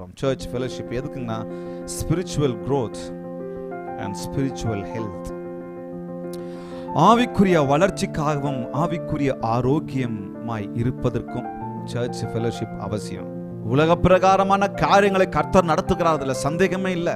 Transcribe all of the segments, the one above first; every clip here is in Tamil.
பார்க்கிறோம். சர்ச் ஃபெலோஷிப் எதுக்குன்னா spiritual growth and spiritual health. ஆவிக்குரிய வளர்ச்சிக்காகவும் ஆவிக்குரிய ஆரோக்கியமாய் இருப்பதற்கும் சர்ச் ஃபெலோஷிப் அவசியம். உலக பிரகாரமான காரியங்களை கர்த்தர் நடத்துகிறார், அதுல சந்தேகமே இல்லை.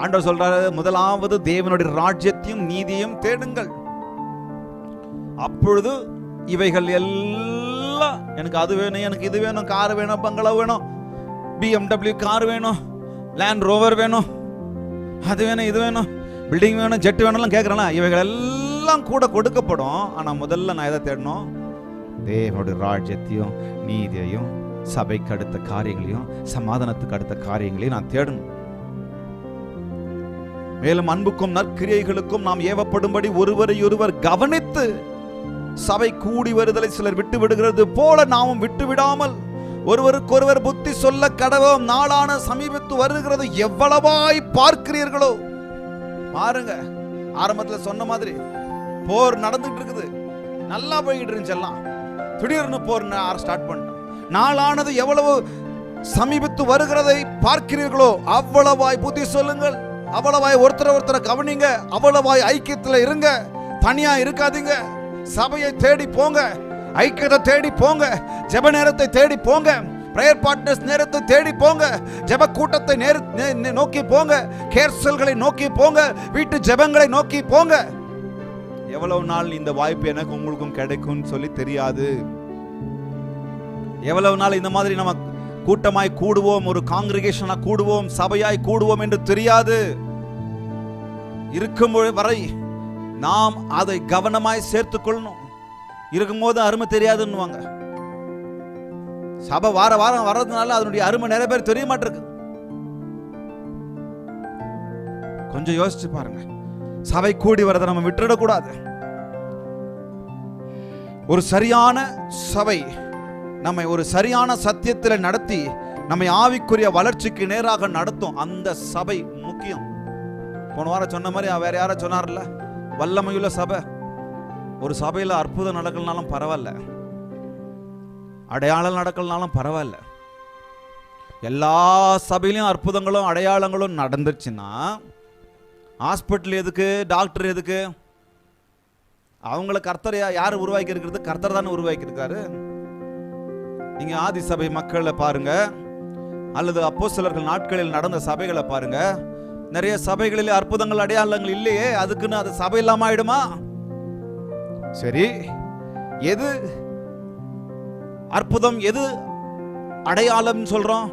ஆண்டவர் சொல்றாரு, முதலாவது தேவனுடைய ராஜ்யத்தையும் நீதியையும் தேடுங்கள், அப்பொழுது இவைகள் எல்லாம், எனக்கு அது வேணும், எனக்கு இது வேணும், கார் வேணும், பங்களா வேணும், BMW கார் வேணும், லேண்ட் ரோவர் வேணும், அது வேணும், இது வேணும், பில்டிங் வேணும், ஜெட் வேணும்லாம் கேட்குறேன்னா, இவைகள் எல்லாம் கூட கொடுக்கப்படும். ஆனால் முதல்ல நான் எதை தேடணும்? தேவனுடைய ராஜ்யத்தையும் நீதியையும் சபைக்கு அடுத்த காரியங்களையும் சமாதானத்துக்கு அடுத்த காரியங்களையும் நான் தேடணும். மேலும் அன்புக்கும் நற்கிரியைகளுக்கும் நாம் ஏவப்படும்படி ஒருவரை ஒருவர் கவனித்து, சபை கூடி வருதலை சிலர் விட்டு விடுகிறது போல நாமும் விட்டு விடாமல் ஒருவருக்கொருவர் புத்தி சொல்ல கடவோம். நாளான சமீபத்து வருகிறது, எவ்வளவாய் பார்க்கிறீர்களோ. பாருங்க, ஆரம்பத்துல சொன்ன மாதிரி போர் நடந்துட்டு இருக்குது, நல்லா போய்கிட்டு இருந்துச்சு எல்லாம். திடீர்னு போர் ஸ்டார்ட் பண்ணிட்டோம். நாளானது எவ்வளவு சமீபத்து வருகிறதை பார்க்கிறீர்களோ அவ்வளவாய் புத்தி சொல்லுங்கள், அவ்வளவாய் ஒருத்தரை கவனிங்க, அவ்வளவாய் ஐக்கியத்தில் இருங்க, தனியா இருக்காதீங்க. சபையை தேடி போங்க, ஐக்கியத்தை தேடி போங்க, ஜெப நேரத்தை தேடி போங்க, பிரேயர் பார்ட்னர்ஸ் நேரத்தை தேடி போங்க, ஜெப கூட்டத்தை நோக்கி போங்க, கேர்சல்களை நோக்கி போங்க, வீட்டு ஜெபங்களை நோக்கி போங்க. எவ்வளவு நாள் இந்த வாய்ப்பு எனக்கு உங்களுக்கும் கிடைக்கும் சொல்லி தெரியாது. எவ்வளவு நாள் இந்த மாதிரி நம்ம கூட்டமாய் கூடுவோம், ஒரு காங்கிரிகேஷனா கூடுவோம், சபையாய் கூடுவோம் என்று தெரியாது. இருக்கும் வரை நாம் அதை கவனமாய் சேர்த்துக் கொள்ளணும். இருக்கும்போது அருமை தெரியாதுன்னுவாங்க. சபை வார வாரம் வர்றதுனால அதனுடைய அருமை நிறைய பேர் தெரிய மாட்டிருக்கு. கொஞ்சம் யோசிச்சு பாருங்க. சபை கூடி வரதை நம்ம விட்டுடக்கூடாது. ஒரு சரியான சபை நம்மை ஒரு சரியான சத்தியத்தில் நடத்தி நம்மை ஆவிக்குரிய வளர்ச்சிக்கு நேராக நடத்தும். அந்த சபை முக்கியம். போன வாரம் சொன்ன மாதிரி வேற யார சொன்னார்ல, வல்லமையுள்ள சபை. ஒரு சபையில் அற்புதம் நடக்கலனாலும் பரவாயில்ல, அடையாளம் நடக்கலனாலும் பரவாயில்ல. எல்லா சபையிலையும் அற்புதங்களும் அடையாளங்களும் நடந்துச்சுன்னா ஹாஸ்பிட்டல் எதுக்கு, டாக்டர் எதுக்கு? அவங்கள கர்த்தர் யார் உருவாக்கி இருக்கிறது? கர்த்தர் தானே உருவாக்கி இருக்காரு. நீங்க ஆதி சபை மக்களை பாருங்க, அல்லது அப்போஸ்தலர்கள் நாட்களில் நடந்த சபைகளை பாருங்க. நிறைய சபைகளில் அற்புதங்கள் அடையாளங்கள் இல்லையே, அதுக்குன்னு அது சபை இல்லாம ஆயிடுமா? சரி, எது அற்புதம், எது அடையாளம் சொல்றோம்?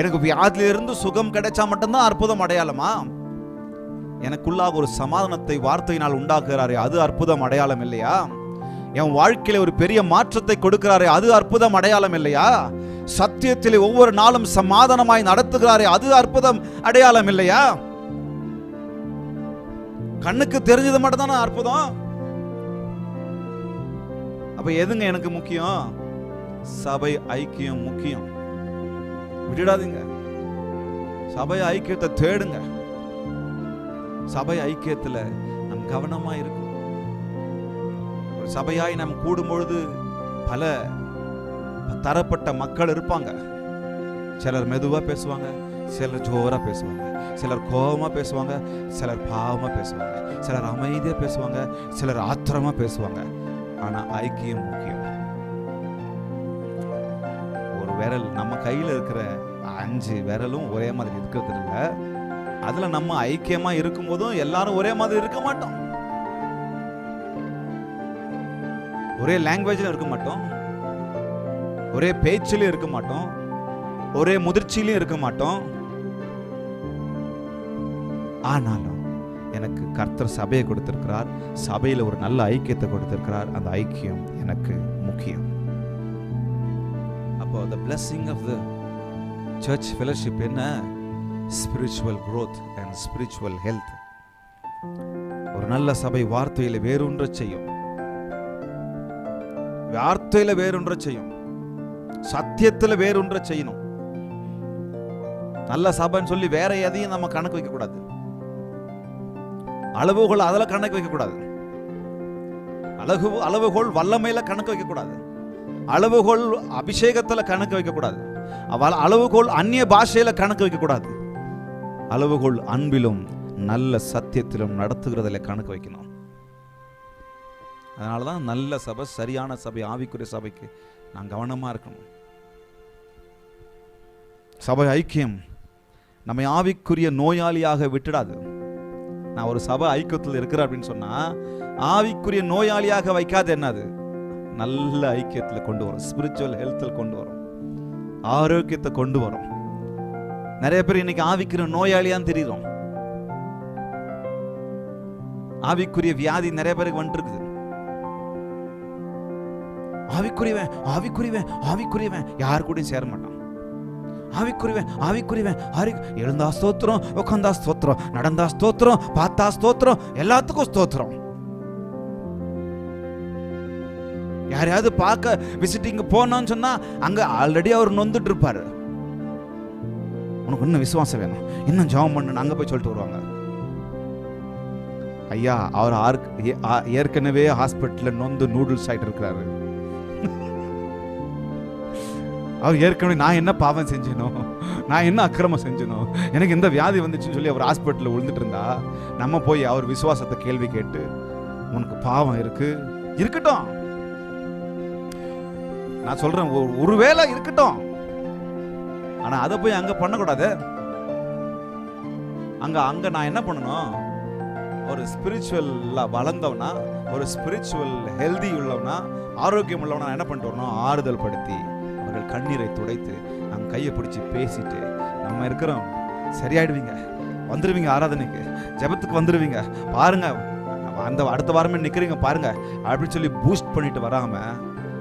எனக்கு வியாதியிலிருந்து சுகம் கிடைச்சா மட்டும்தான் அற்புதம் அடையாளமா? எனக்குள்ளாக ஒரு சமாதானத்தை வார்த்தையினால் உண்டாக்குறாரே, அது அற்புதம் அடையாளம் இல்லையா? என் வாழ்க்கையில ஒரு பெரிய மாற்றத்தை கொடுக்கிறாரே, அது அற்புதம் அடையாளம் இல்லையா? சத்தியத்திலே ஒவ்வொரு நாளும் சமாதானமாய் நடத்துகிறாரே, அது அற்புதம் அடையாளம் இல்லையா? கண்ணுக்கு தெரிஞ்சது மட்டும் தானே அற்புதம். அப்ப எதுங்க எனக்கு முக்கியம்? சபை ஐக்கியம் முக்கியம். விட்டுடாதீங்க. சபை ஐக்கியத்தை தேடுங்க. சபை ஐக்கியத்துல நம் கவனமா இருக்கும். ஒரு சபையாய் நாம் கூடும் பொழுது பல தரப்பட்ட மக்கள் இருப்பாங்க. சிலர் மெதுவா பேசுவாங்க, சிலர் ஜோரா பேசுவாங்க, சிலர் கோபமா பேசுவாங்க, சிலர் பாவமா பேசுவாங்க, சிலர் அமைதியா பேசுவாங்க, சிலர் ஆத்திரமா பேசுவாங்க. ஆனா ஐக்கியம் முக்கியம். ஒரு விரல், நம்ம கையில இருக்கிற 5 விரலும் ஒரே மாதிரி இருக்கிறது இல்ல. அதுல நம்ம ஐக்கியமா இருக்கும் போதும் எல்லாரும் ஒரே மாதிரி இருக்க மாட்டோம். ஒரே லாங்குவேஜ்ல இருக்க மாட்டோம், ஒரே பேச்சிலும் இருக்க மாட்டோம், ஒரே முதிர்ச்சியிலும் இருக்க மாட்டோம். ஆனாலும் எனக்கு கர்த்தர் சபையை கொடுத்திருக்கிறார், சபையில ஒரு நல்ல ஐக்கியத்தை கொடுத்திருக்கிறார். அந்த ஐக்கியம் எனக்கு முக்கியம். அப்போ the blessing of the church fellowship என்ன? spiritual growth and spiritual health. ஒரு நல்ல சபை வார்த்தையில வேரூன்ற செய்யும், வார்த்தையில வேரூன்ற செய்யும், சத்தியத்துல வேரூன்ற செய்யணும். நல்ல சபைன்னு சொல்லி வேற எதையும் நம்ம கணக்கு வைக்க கூடாது. அளவுகோல் அதுல கணக்கு வைக்க கூடாது. அளவுகோல் வல்லமையில கணக்கு வைக்க கூடாது. அளவுகோல் அபிஷேகத்துல கணக்கு வைக்க கூடாது. அளவுகோல் அந்நிய பாஷையில கணக்கு வைக்க கூடாது. அளவுகோல் அன்பிலும் நல்ல சத்தியத்திலும் நடத்துகிறதுல கணக்கு வைக்கணும். அதனாலதான் நல்ல சபை, சரியான சபை, ஆவிக்குரிய சபைக்கு நான் கவனமா இருக்கணும். சபை ஐக்கியம் நம்மை ஆவிக்குரிய நோயாளியாக விட்டுடாது. நான் ஒரு சபை ஐக்கியத்தில் இருக்கிறேன் அப்படின்னு சொன்னா ஆவிக்குரிய நோயாளியாக வைக்காது. என்னது? நல்ல ஐக்கியத்தில் கொண்டு வரும், ஸ்பிரிச்சுவல் ஹெல்த்தில் கொண்டு வரும், ஆரோக்கியத்தை கொண்டு வரும். நிறைய பேர் இன்னைக்கு ஆவிக்குரிய நோயாளியான்னு தெரியுறோம். ஆவிக்குரிய வியாதி நிறைய பேருக்கு வந்துட்டு இருக்குது. ஆவிக்குரியவன் ஆவிக்குரியவன் ஆவிக்குரியவன் யாரு கூடயும் சேர மாட்டான். ஆவிக்குரியவன் ஆவிக்குரியவன் எழுந்தா ஸ்தோத்திரம், உட்காந்தா ஸ்தோத்திரம், நடந்தா ஸ்தோத்திரம், பார்த்தா ஸ்தோத்திரம், எல்லாத்துக்கும் ஸ்தோத்திரம். யாரையாவது பார்க்க விசிட்டிங் போனோம்னு சொன்னா அங்க ஆல்ரெடி அவர் நொந்துட்டு இருப்பாரு. உனக்கு இன்னும் விசுவாசம் வேணும், இன்னும் ஜெபம் பண்ணு, அங்க போய் சொல்லிட்டு வருவாங்க. ஐயா, அவர் ஏற்கனவே ஹாஸ்பிட்டல்ல நொந்து நூடுல்ஸ் ஆயிட்டு இருக்கிறாரு. அவர் ஏற்கனவே நான் என்ன பாவம் செஞ்சனோ, நான் என்ன அக்கிரமம் செஞ்சனோ, எனக்கு எந்த வியாதி வந்துச்சுன்னு சொல்லி அவர் ஹாஸ்பிட்டலில் விழுந்துட்டு இருந்தா நம்ம போய் அவர் விசுவாசத்தை கேள்வி கேட்டு உனக்கு பாவம் இருக்கட்டும், நான் சொல்றேன் ஒருவேளை இருக்கட்டும், ஆனா அதை போய் அங்க பண்ணக்கூடாது. அங்க நான் என்ன பண்ணணும்? ஒரு ஸ்பிரிச்சுவல் வளர்ந்தவனா, ஒரு ஸ்பிரிச்சுவல் ஹெல்தி உள்ளவனா, ஆரோக்கியம் உள்ளவனா என்ன பண்ணிட்டு வரணும்? ஆறுதல் படுத்தி அவர்கள் கண்ணீரை துடைத்து நம்ம கையை பிடிச்சி பேசிட்டு, நம்ம இருக்கிறோம், சரியாயிடுவீங்க, வந்துடுவீங்க, ஆராதனைக்கு ஜெபத்துக்கு வந்துடுவீங்க, பாருங்க அந்த அடுத்த வாரமே நிக்கிறீங்க பாருங்க அப்படின்னு சொல்லி பூஸ்ட் பண்ணிட்டு வராம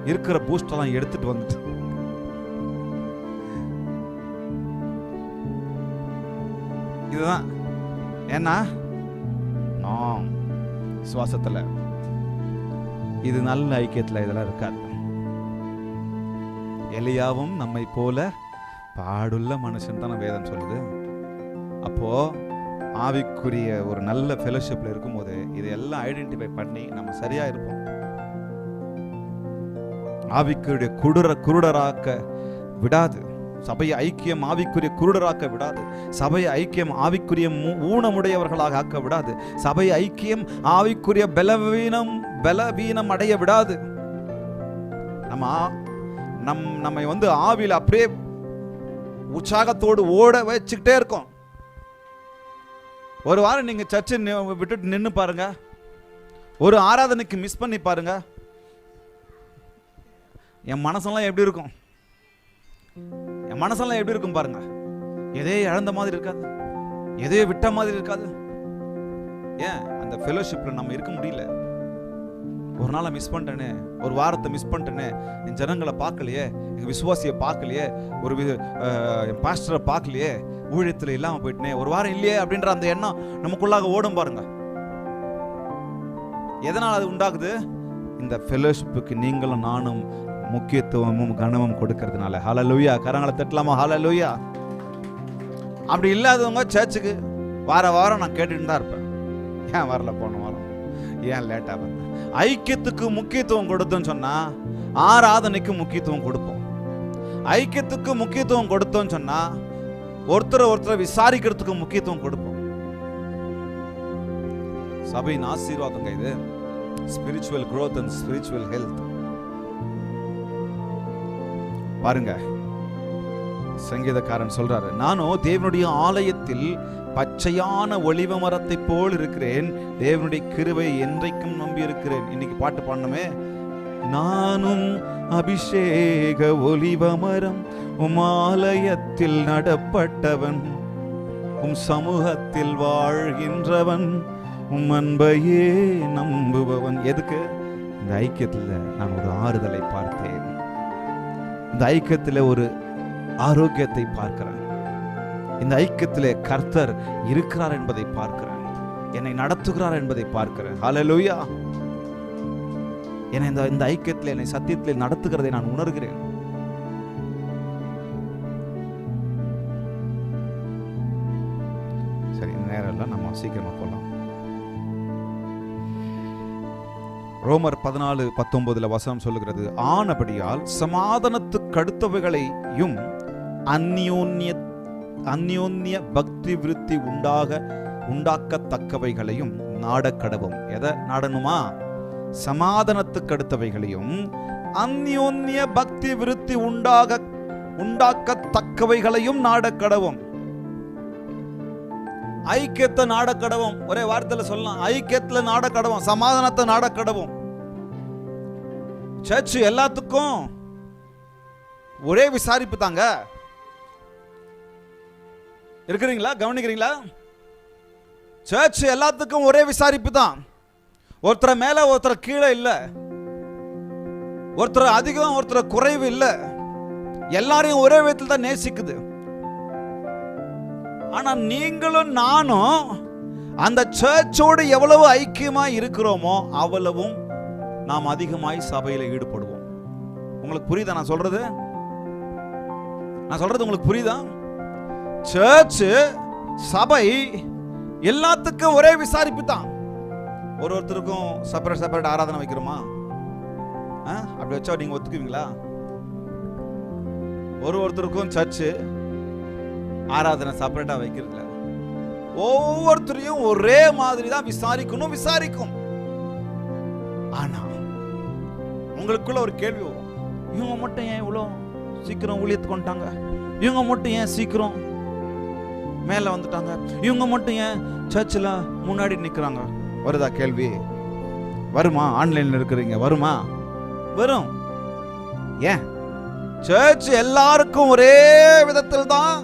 இருக்கிற பூஸ்ட் எல்லாம் எடுத்துட்டு வந்துட்டு இதுதான். ஏன்னா விசுவாசத்துல இது நல்ல ஐக்கியத்துல இதெல்லாம் இருக்காது. எலியாவும் நம்மை போல பாடுள்ள மனுஷன் தான் வேதம் சொல்லுது. அப்போ ஆவிக்குரிய ஒரு நல்ல ஃபெலோஷிப்ல இருக்கும்போது இதெல்லாம் ஐடென்டிஃபை பண்ணி நம்ம சரியா இருப்போம். ஆவிக்குரிய குருடராக்க விடாது சபை ஐக்கியம், ஆவிக்குரிய குருடராக்க விடாது சபை ஐக்கியம், ஆவிக்குரிய ஊனமுடையவர்களாக ஆக்க விடாது சபை ஐக்கியம், ஆவிக்குரிய பலவீனம் அடைய விடாது. நம்மை ஆவியில் அப்படியே உற்சாகத்தோடு ஓட வச்சுக்கிட்டே இருக்கோம். ஒரு வாரம் நீங்க சர்ச்சை விட்டுட்டு நின்று பாருங்க, ஒரு ஆராதனைக்கு மிஸ் பண்ணி பாருங்க, என் மனசெல்லாம் எப்படி இருக்கும்? என் மனசெல்லாம் எப்படி இருக்கும் பாருங்க. எதையோ இழந்த மாதிரி இருக்காது, எதையோ விட்ட மாதிரி இருக்காது. ஏன்? அந்த ஃபெலோஷிப்ல நம்ம இருக்க முடியல. ஒரு நாளை மிஸ் பண்ணிட்டேனே, ஒரு வாரத்தை மிஸ் பண்ணிட்டேனே, என் ஜனங்களை பார்க்கலையே, எங்க விசுவாசியை பார்க்கலையே, ஒரு என் பாஸ்டரை பார்க்கலையே, ஊழியத்தில் இல்லாம போயிட்டனே, ஒரு வாரம் இல்லையே அப்படின்ற அந்த எண்ணம் நமக்குள்ளாக ஓடும் பாருங்க. எதனால் அது உண்டாகுது? இந்த ஃபெலோஷிப்புக்கு நீங்களும் நானும் முக்கியத்துவமும் கனமும் கொடுக்கறதுனால. ஹல்லேலூயா! கரங்களை தட்டலாமா? ஹல்லேலூயா! அப்படி இல்லாதவங்க சர்ச்சுக்கு வாரம் நான் கேட்டுட்டு தான் இருப்பேன். ஏன் வரல போன வாரம், ஏன் லேட்டா வந்த? ஐக்கியத்துக்கு முக்கியத்துவம் கொடுத்தோன்னு சொன்னா ஆராதனைக்கு முக்கியத்துவம் கொடுப்போம். ஐக்கியத்துக்கு முக்கியத்துவம் கொடுத்தோன்னு சொன்னா ஒருத்தரை விசாரிக்கிறதுக்கு முக்கியத்துவம் கொடுப்போம். சபையின் ஆசீர்வாதங்க இது. Spiritual growth and spiritual health. பாருங்க, சங்கீதக்காரன் சொல்றாரு, நானும் தேவனுடைய ஆலயத்தில் பச்சையான ஒலிவ மரத்தை போல் இருக்கிறேன், தேவனுடைய கிருபை என்றைக்கும் நம்பி இருக்கிறேன். இன்னைக்கு பாட்டு பாடணுமே, நானும் அபிஷேக ஒலிவ மரம், உம் ஆலயத்தில் நடப்பட்டவன், உம் சமூகத்தில் வாழ்கின்றவன், உம் அன்பையே நம்புபவன். எதுக்கு? இந்த ஐக்கியத்தில் நான் ஒரு ஆறுதலை பார்த்தேன், இந்த ஐக்கியத்தில் ஒரு ஆரோக்கியத்தை பார்க்கிறேன், இந்த ஐக்கியத்திலே கர்த்தர் இருக்கிறார் என்பதை பார்க்கிறேன், என்னை நடத்துகிறார் என்பதை பார்க்கிறேன். ஹல்லேலூயா! என்னை இந்த ஐக்கியத்தில், என்னை சத்தியத்திலே நடத்துகிறதை நான் உணர்கிறேன். சரி, இந்த நேரம் எல்லாம் நம்ம சீக்கிரமா போகலாம். ரோமர் 14:19 வசனம் சொல்லுகிறது, ஆனபடியால் சமாதானத்துக்கு அடுத்தவைகளையும் அந்யோன்ய பக்தி விருத்தி உண்டாக்கத்தக்கவைகளையும் நாடக்கடவும். எதை நாடணுமா? சமாதானத்துக்கு அடுத்தவைகளையும் அந்யோன்ய பக்தி விருத்தி உண்டாக்கத்தக்கவைகளையும் நாடக்கடவும். ஐக்கியத்தை நாடக்கடவும். ஒரே வார்த்தையில சொல்லலாம், ஐக்கியத்துல நாடக்கடவும், சமாதானத்தை நாடக்கடவும். சர்ச் எல்லாத்துக்கும் ஒரே விசாரிப்பு தாங்க. இருக்கிறீங்களா? கவனிக்கிறீங்களா? சர்ச் எல்லாத்துக்கும் ஒரே விசாரிப்பு தான். ஒருத்தர் மேல ஒருத்தர் கீழே இல்ல, ஒருத்தர் அதிகம் ஒருத்தர் குறைவு இல்ல, எல்லாரையும் ஒரே விதத்தில் தான் நேசிக்குது. ஆனா நீங்களும் நானும் அந்த சர்ச்சோடு எவ்வளவு ஐக்கியமா இருக்கிறோமோ அவ்வளவும் நாம் அதிகமாய் சபையில ஈடுபடுவோம். உங்களுக்கு புரியுதா நான் சொல்றது? உங்களுக்கு புரியுதா? சர்ச், சபை எல்லாத்துக்கும் ஒரே விசாரிப்பு தான். ஒருத்தருக்கும் செப்பரேட் ஆராதனை வைக்கிறோமா? அப்படி வச்சா நீங்க ஒத்துக்குவீங்களா? ஒருத்தருக்கும் சர்ச் ஆராதனை செப்பரேட்டா வைக்கிறது. ஒவ்வொருத்தரையும் ஒரே மாதிரி தான் விசாரிக்கும். ஆனா உங்களுக்குள்ள ஒரு கேள்வி வரும், இவங்க மட்டும் ஏன் இவ்வளவு சீக்கிரம் ஊழியத்துக்கு வந்துட்டாங்க? இவங்க மட்டும் ஏன் சீக்கிரம் மேல வந்துட்டாங்க? இவங்க மட்டும் ஏன் சர்ச்சில் முன்னாடி நிக்கிறாங்க? வருதா கேள்வி? வருமா? ஆன்லைன்ல இருக்கிறீங்க, வருமா? வரும். ஏன்? சர்ச் எல்லாருக்கும் ஒரே விதத்தில் தான்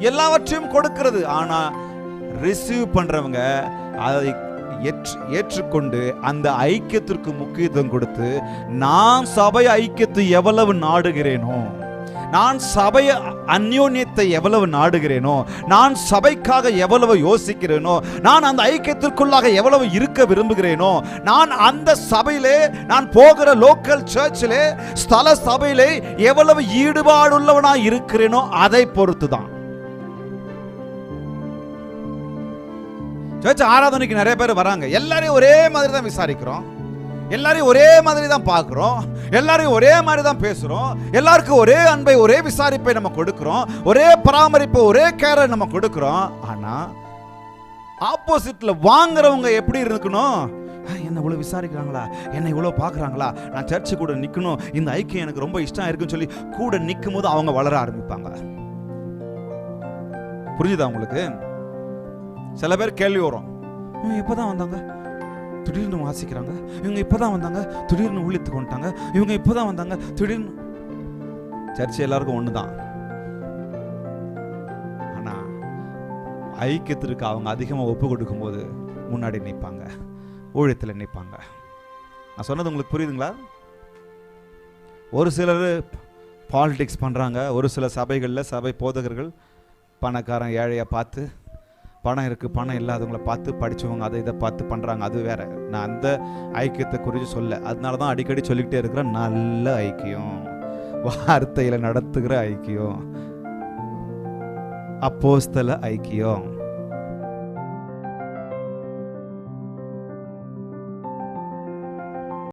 எல்லாவற்றையும் கொடுக்கிறது. ஆனா ரிசீவ் பண்றவங்க அதை ஏற்றுக்கொண்டு அந்த ஐக்கியத்திற்கு முக்கியத்துவம் கொடுத்து, நான் சபை ஐக்கியத்தை எவ்வளவு நாடுகிறேனோ, நான் சபை அந்யோன்யத்தை எவ்வளவு நாடுகிறேனோ, நான் சபைக்காக எவ்வளவு யோசிக்கிறேனோ, நான் அந்த ஐக்கியத்திற்குள்ளாக எவ்வளவு இருக்க விரும்புகிறேனோ, நான் அந்த சபையிலே, நான் போகிற லோக்கல் சர்ச்சிலே, ஸ்தல சபையிலே எவ்வளவு ஈடுபாடுள்ளவனா இருக்கிறேனோ அதை பொறுத்து தான். சர்ச் ஆராதனைக்கு நிறைய பேர் வராங்க, எல்லாரையும் ஒரே மாதிரி தான் விசாரிக்கிறோம், எல்லாரையும் ஒரே மாதிரி தான் பார்க்கிறோம், எல்லாரையும் ஒரே மாதிரி தான் பேசுறோம், எல்லாருக்கும் ஒரே அன்பை ஒரே விசாரிப்பை நம்ம கொடுக்கிறோம், ஒரே பராமரிப்பு ஒரே கேரை நம்ம கொடுக்கிறோம். ஆனா ஆப்போசிட்ல வாங்குறவங்க எப்படி இருக்கணும்? என்ன இவ்வளவு விசாரிக்கிறாங்களா, என்ன இவ்வளவு பார்க்கறாங்களா, நான் சர்ச்சு கூட நிக்கணும், இந்த ஐக்கியம் எனக்கு ரொம்ப இஷ்டம் இருக்குன்னு சொல்லி கூட நிற்கும் போது அவங்க வளர ஆரம்பிப்பாங்க. புரிஞ்சுதா உங்களுக்கு? சில பேர் கேள்வி வரும், இப்பதான் வந்தாங்க திடீர்னு வாசிக்கிறாங்க, இவங்க இப்பதான் வந்தாங்க திடீர்னு ஊழியத்துக்கு வந்துட்டாங்க, இவங்க இப்பதான் வந்தாங்க திடீர்னு. சர்ச்சை எல்லாருக்கும் ஒண்ணுதான். ஆனா ஐக்கியத்திற்கு அவங்க அதிகமா ஒப்பு கொடுக்கும் போது முன்னாடி நிற்பாங்க, ஊழியத்தில் நிற்பாங்க. நான் சொன்னது உங்களுக்கு புரியுதுங்களா? ஒரு சிலர் பாலிடிக்ஸ் பண்றாங்க, ஒரு சில சபைகளில் சபை போதகர்கள் பணக்காரன் ஏழையை பார்த்து, பணம் இருக்குது பணம் இல்லாதவங்களை பார்த்து, படித்தவங்க அதை இதை பார்த்து பண்ணுறாங்க. அது வேற. நான் அந்த ஐக்கியத்தை குறித்து சொல்ல, அதனால தான் அடிக்கடி சொல்லிக்கிட்டே இருக்கிறேன், நல்ல ஐக்கியம், வார்த்தையில் நடத்துகிற ஐக்கியம், அப்போஸ்தல ஐக்கியம்,